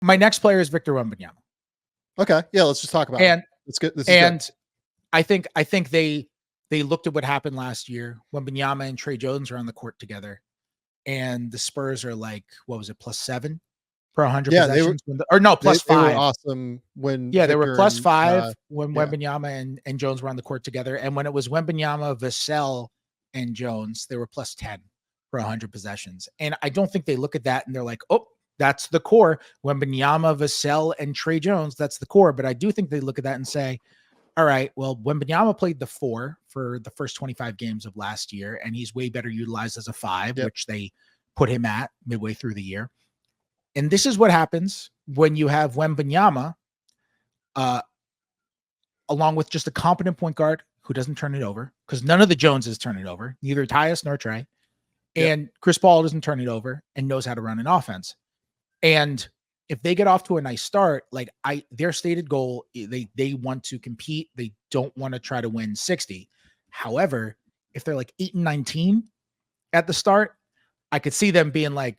My next player is Victor Wembanyama. Okay. Yeah. Let's just talk about it. Let's get this. And I think they looked at what happened last year. Wembanyama and Trey Jones are on the court together, and the Spurs are like, what was it, +7 per 100 possessions? They +5. They were awesome when they were Victor +5 when Wembanyama and Jones were on the court together, and when it was Wembanyama, Vassell, and Jones, they were +10 per 100 possessions. And I don't think they look at that and they're like, oh, that's the core. Wembanyama, Vassell, and Trey Jones, that's the core. But I do think they look at that and say, all right, well, Wembanyama played the 4 for the first 25 games of last year, and he's way better utilized as a 5, which they put him at midway through the year. And this is what happens when you have Wembanyama along with just a competent point guard who doesn't turn it over, because none of the Joneses turn it over, neither Tyus nor Trey. And Chris Paul doesn't turn it over and knows how to run an offense. And if they get off to a nice start, like their stated goal, they want to compete. They don't want to try to win 60. However, if they're like 8-19 at the start, I could see them being like,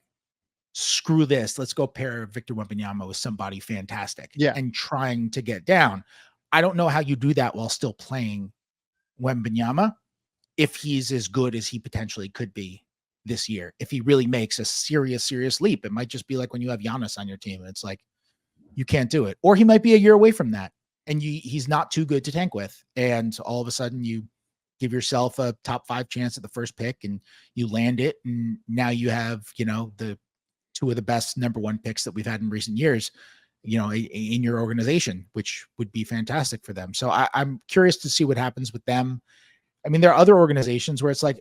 screw this. Let's go pair Victor Wembanyama with somebody fantastic and trying to get down. I don't know how you do that while still playing Wembanyama if he's as good as he potentially could be this year. If he really makes a serious leap, it might just be like when you have Giannis on your team and it's like, you can't do it. Or he might be a year away from that and he's not too good to tank with. And all of a sudden you give yourself a top 5 chance at the first pick and you land it. And now you have, the 2 of the best number 1 picks that we've had in recent years, in your organization, which would be fantastic for them. So I'm curious to see what happens with them. I mean, there are other organizations where it's like,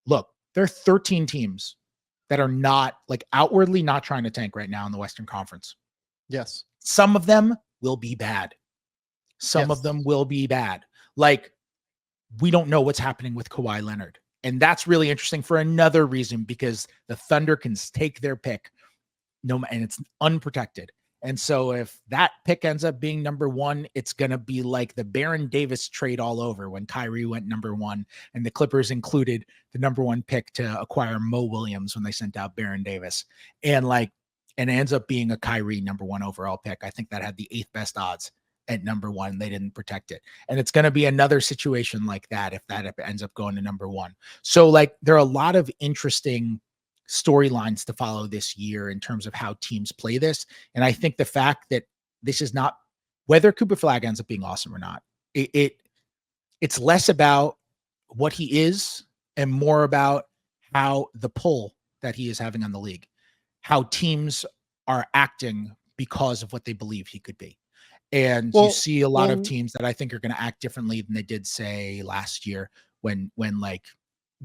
look, there are 13 teams that are not like outwardly not trying to tank right now in the Western Conference. Yes. Some of them will be bad. Some of them will be bad. Like, we don't know what's happening with Kawhi Leonard. And that's really interesting for another reason, because the Thunder can take their pick and it's unprotected. And so if that pick ends up being number 1, it's going to be like the Baron Davis trade all over when Kyrie went number 1 and the Clippers included the number 1 pick to acquire Mo Williams when they sent out Baron Davis. And it ends up being a Kyrie number 1 overall pick. I think that had the 8th best odds at number 1. They didn't protect it. And it's going to be another situation like that if that ends up going to number 1. So there are a lot of interesting storylines to follow this year in terms of how teams play this. And I think the fact that this is not whether Cooper Flagg ends up being awesome or not, it's less about what he is and more about how the pull that he is having on the league, how teams are acting because of what they believe he could be. And you see a lot of teams that I think are going to act differently than they did, say, last year when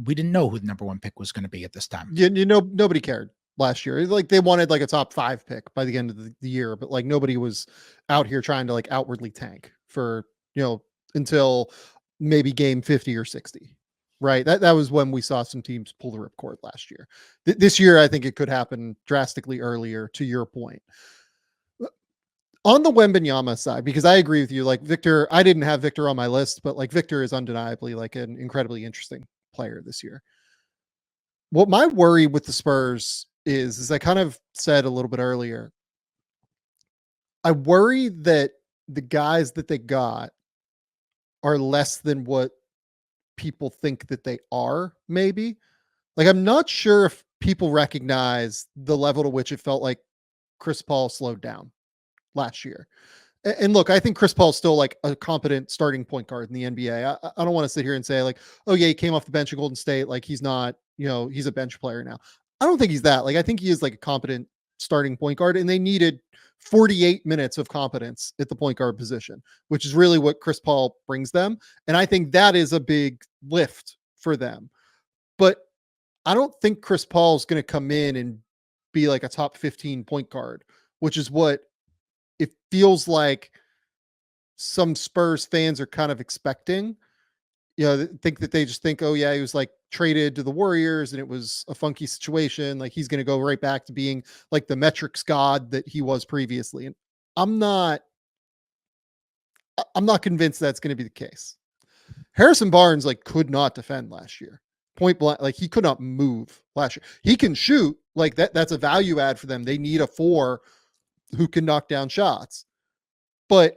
we didn't know who the number 1 pick was going to be at this time. Nobody cared last year. They wanted a top 5 pick by the end of the year, but nobody was out here trying to outwardly tank for, until maybe game 50 or 60. Right. That was when we saw some teams pull the ripcord last year. This year, I think it could happen drastically earlier, to your point. On the Wembanyama side, because I agree with you, Victor, I didn't have Victor on my list, but Victor is undeniably an incredibly interesting player this year. What my worry with the Spurs is I kind of said a little bit earlier, I worry that the guys that they got are less than what people think that they are, maybe. I'm not sure if people recognize the level to which it felt like Chris Paul slowed down last year. And look, I think Chris Paul is still a competent starting point guard in the NBA. I don't want to sit here and say oh yeah, he came off the bench at Golden State. He's not, he's a bench player now. I don't think he's that. I think he is a competent starting point guard, and they needed 48 minutes of competence at the point guard position, which is really what Chris Paul brings them. And I think that is a big lift for them. But I don't think Chris Paul is going to come in and be a top 15 point guard, which is what it feels like some Spurs fans are kind of expecting. Think that they just think, oh yeah, he was traded to the Warriors and it was a funky situation. He's going to go right back to being the metrics god that he was previously. And I'm not convinced that's going to be the case. Harrison Barnes could not defend last year. Point blank, he could not move last year. He can shoot that's a value add for them. They need a 4 who can knock down shots. But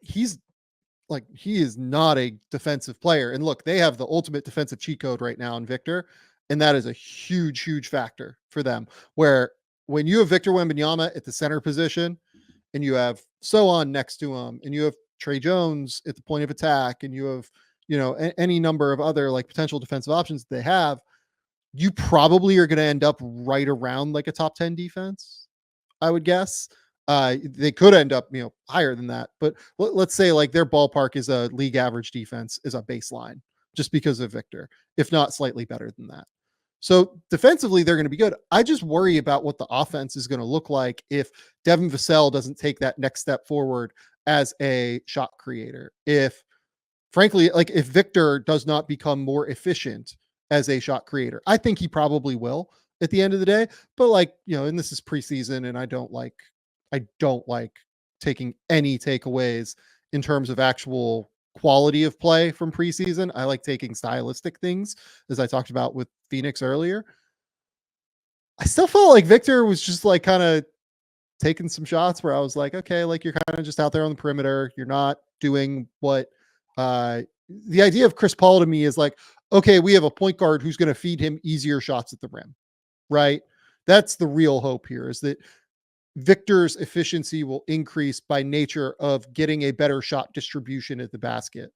he's like, he is not a defensive player. And look, they have the ultimate defensive cheat code right now in Victor. And that is a huge, huge factor for them. Where when you have Victor Wembanyama at the center position and you have Sohan next to him and you have Trey Jones at the point of attack and you have, any number of other like potential defensive options that they have, you probably are going to end up right around like a top 10 defense, I would guess. They could end up, higher than that, but let's say like their ballpark is a league average defense is a baseline just because of Victor, if not slightly better than that. So defensively, they're going to be good. I just worry about what the offense is going to look like if Devin Vassell doesn't take that next step forward as a shot creator. If frankly, like if Victor does not become more efficient as a shot creator, I think he probably will at the end of the day, but like, and this is preseason and I don't like taking any takeaways in terms of actual quality of play from preseason. I like taking stylistic things, as I talked about with Phoenix earlier. I still felt like Victor was just like kind of taking some shots where I was like, okay, like you're kind of just out there on the perimeter. You're not doing what the idea of Chris Paul to me is like, okay, we have a point guard who's going to feed him easier shots at the rim, right? That's the real hope here, is that Victor's efficiency will increase by nature of getting a better shot distribution at the basket.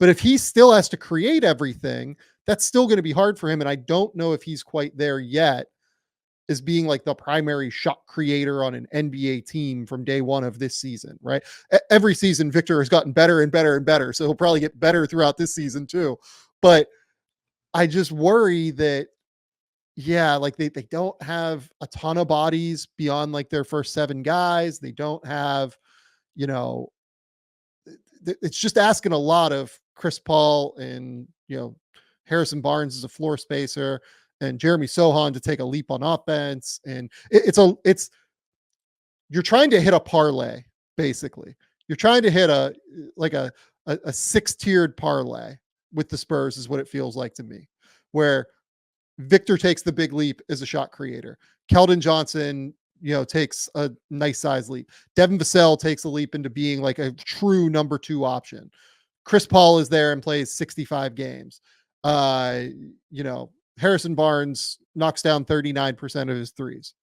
But if he still has to create everything, that's still going to be hard for him. And I don't know if he's quite there yet as being like the primary shot creator on an NBA team from day one of this season, right? Every season, Victor has gotten better and better and better. So he'll probably get better throughout this season too. But I just worry that, yeah, like they don't have a ton of bodies beyond like their first 7 guys. They don't have, it's just asking a lot of Chris Paul and, Harrison Barnes as a floor spacer and Jeremy Sohan to take a leap on offense. And you're trying to hit a parlay, basically. You're trying to hit a 6-tiered parlay with the Spurs is what it feels like to me, where Victor takes the big leap as a shot creator. Keldon Johnson, takes a nice size leap. Devin Vassell takes a leap into being like a true number 2 option. Chris Paul is there and plays 65 games. Harrison Barnes knocks down 39% of his threes.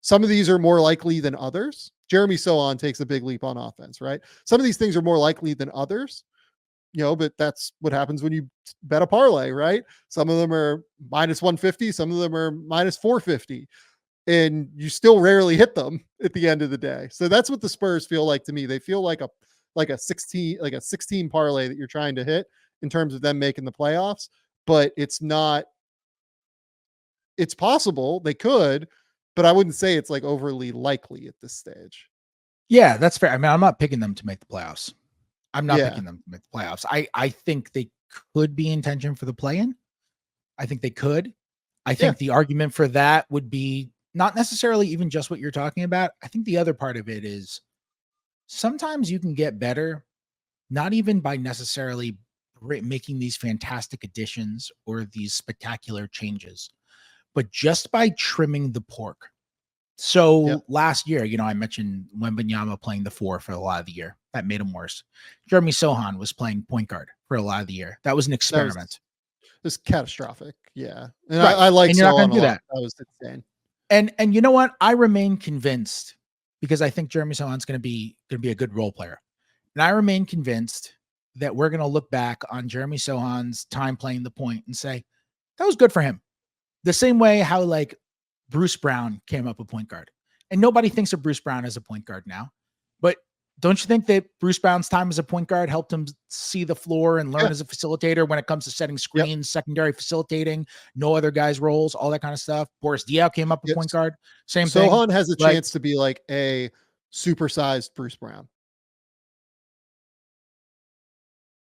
Some of these are more likely than others. Jeremy Sohan takes a big leap on offense, right? Some of these things are more likely than others. But that's what happens when you bet a parlay, right? Some of them are minus 150, some of them are minus 450, and you still rarely hit them at the end of the day. So that's what the Spurs feel like to me. They feel like a 16 parlay that you're trying to hit in terms of them making the playoffs, but it's not. It's possible they could, but I wouldn't say it's like overly likely at this stage. Yeah, that's fair. I mean, I'm not picking them to make the playoffs. I'm not picking them to make the playoffs. I think they could be in tension for the play-in. I think they could. I think the argument for that would be not necessarily even just what you're talking about. I think the other part of it is sometimes you can get better, not even by necessarily making these fantastic additions or these spectacular changes, but just by trimming the pork. So last year, I mentioned Wembanyama playing the 4 for a lot of the year. That made him worse. Jeremy Sohan was playing point guard for a lot of the year. That was an experiment. It was catastrophic. Yeah. And right. I like Sohan a lot. That was insane. And you know what? I remain convinced, because I think Jeremy Sohan's going to be a good role player. And I remain convinced that we're going to look back on Jeremy Sohan's time playing the point and say, that was good for him. The same way how like Bruce Brown came up a point guard, and nobody thinks of Bruce Brown as a point guard now, but don't you think that Bruce Brown's time as a point guard helped him see the floor and learn as a facilitator when it comes to setting screens, secondary facilitating, no other guys' roles, all that kind of stuff? Boris Diaw came up a point guard. Same thing. Sohan has a chance to be like a supersized Bruce Brown.